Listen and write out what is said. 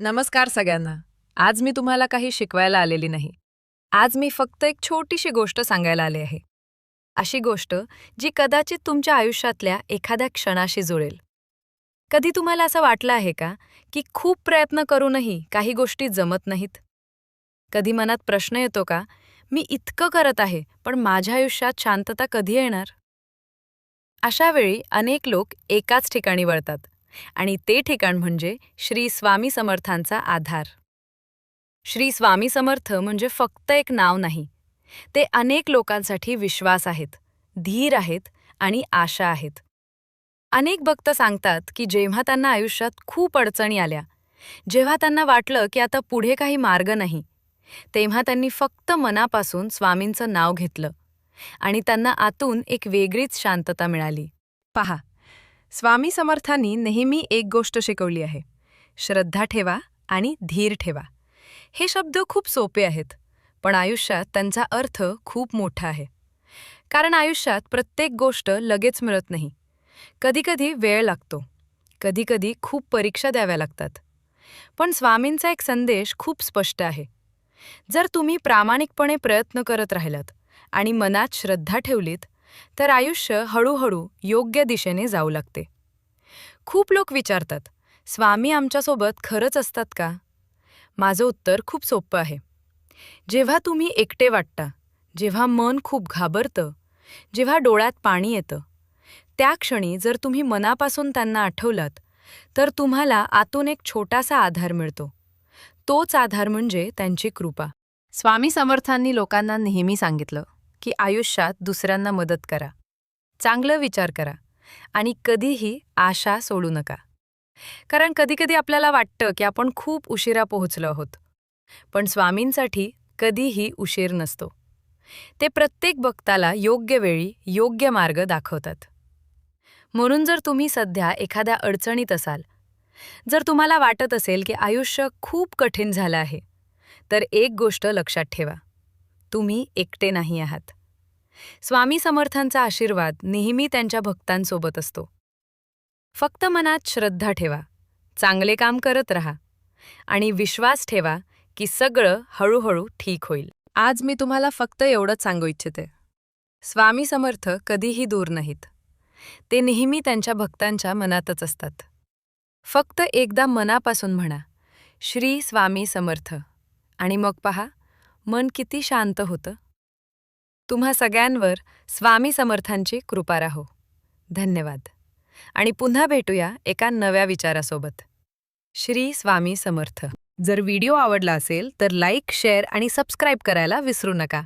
नमस्कार सगळ्यांना. आज मी तुम्हाला काही शिकवायला आलेली नाही. आज मी फक्त एक छोटीशी गोष्ट सांगायला आले आहे. अशी गोष्ट जी कदाचित तुमच्या आयुष्यातल्या एखाद्या क्षणाशी जुळेल. कधी तुम्हाला असं वाटलं आहे का की खूप प्रयत्न करूनही काही गोष्टी जमत नाहीत? कधी मनात प्रश्न येतो का, मी इतकं करत आहे पण माझ्या आयुष्यात शांतता कधी येणार? अशा वेळी अनेक लोक एकाच ठिकाणी वळतात आणि ते ठिकाण म्हणजे श्री स्वामी समर्थांचा आधार. श्री स्वामी समर्थ म्हणजे फक्त एक नाव नाही. ते अनेक लोकांसाठी विश्वास आहेत, धीर आहेत आणि आशा आहेत. अनेक भक्त सांगतात की जेव्हा त्यांना आयुष्यात खूप अडचणी आल्या, जेव्हा त्यांना वाटलं की आता पुढे काही मार्ग नाही, तेव्हा त्यांनी फक्त मनापासून स्वामींचं नाव घेतलं आणि त्यांना आतून एक वेगळीच शांतता मिळाली. पहा, स्वामी समर्थांनी नेहमी एक गोष्ट शिकवली आहे: श्रद्धा ठेवा आणि धीर ठेवा. हे शब्द खूप सोपे आहेत, पण आयुष्यात त्यांचा अर्थ खूप मोठा आहे. कारण आयुष्यात प्रत्येक गोष्ट लगेच मिळत नाही. कधीकधी वेळ लागतो, कधीकधी खूप परीक्षा द्याव्या लागतात. पण स्वामींचा एक संदेश खूप स्पष्ट आहे: जर तुम्ही प्रामाणिकपणे प्रयत्न करत राहिलात आणि मनात श्रद्धा ठेवलीत, तर आयुष्य हळूहळू योग्य दिशेने जाऊ लागते. खूप लोक विचारतात, स्वामी आमच्यासोबत खरंच असतात का? माझं उत्तर खूप सोपं आहे. जेव्हा तुम्ही एकटे वाटता, जेव्हा मन खूप घाबरतं, जेव्हा डोळ्यात पाणी येतं, त्या क्षणी जर तुम्ही मनापासून त्यांना आठवलात, तर तुम्हाला आतून एक छोटासा आधार मिळतो. तोच आधार म्हणजे त्यांची कृपा. स्वामी समर्थांनी लोकांना नेहमी सांगितलं की आयुष्यात दुसऱ्यांना मदत करा, चांगलं विचार करा आणि कधीही आशा सोडू नका. कारण कधीकधी आपल्याला वाटतं की आपण खूप उशिरा पोहोचलो आहोत. पण स्वामींसाठी कधीही उशीर नसतो. ते प्रत्येक भक्ताला योग्य वेळी योग्य मार्ग दाखवतात. म्हणून जर तुम्ही सध्या एखाद्या अडचणीत असाल, जर तुम्हाला वाटत असेल की आयुष्य खूप कठीण झालं आहे, तर एक गोष्ट लक्षात ठेवा: तुम्ही एकटे नाही आहात. स्वामी समर्थांचा आशीर्वाद नेहमी त्यांच्या भक्तांसोबत असतो. फक्त मनात श्रद्धा ठेवा, चांगले काम करत रहा आणि विश्वास ठेवा की सगळं हळूहळू ठीक होईल. आज मी तुम्हाला फक्त एवढंच सांगू इच्छिते: स्वामी समर्थ कधीही दूर नाहीत. ते नेहमी त्यांच्या भक्तांच्या मनातच असतात. फक्त एकदा मनापासून म्हणा, श्री स्वामी समर्थ, आणि मग पहा, मन किती शांत होतं. तुम्हा सगळ्यांवर स्वामी समर्थांची कृपा राहो. धन्यवाद. आणि पुन्हा भेटूया एका नव्या विचारासोबत. श्री स्वामी समर्थ. जर व्हिडिओ आवडला असेल तर लाईक, शेअर आणि सबस्क्राईब करायला विसरू नका.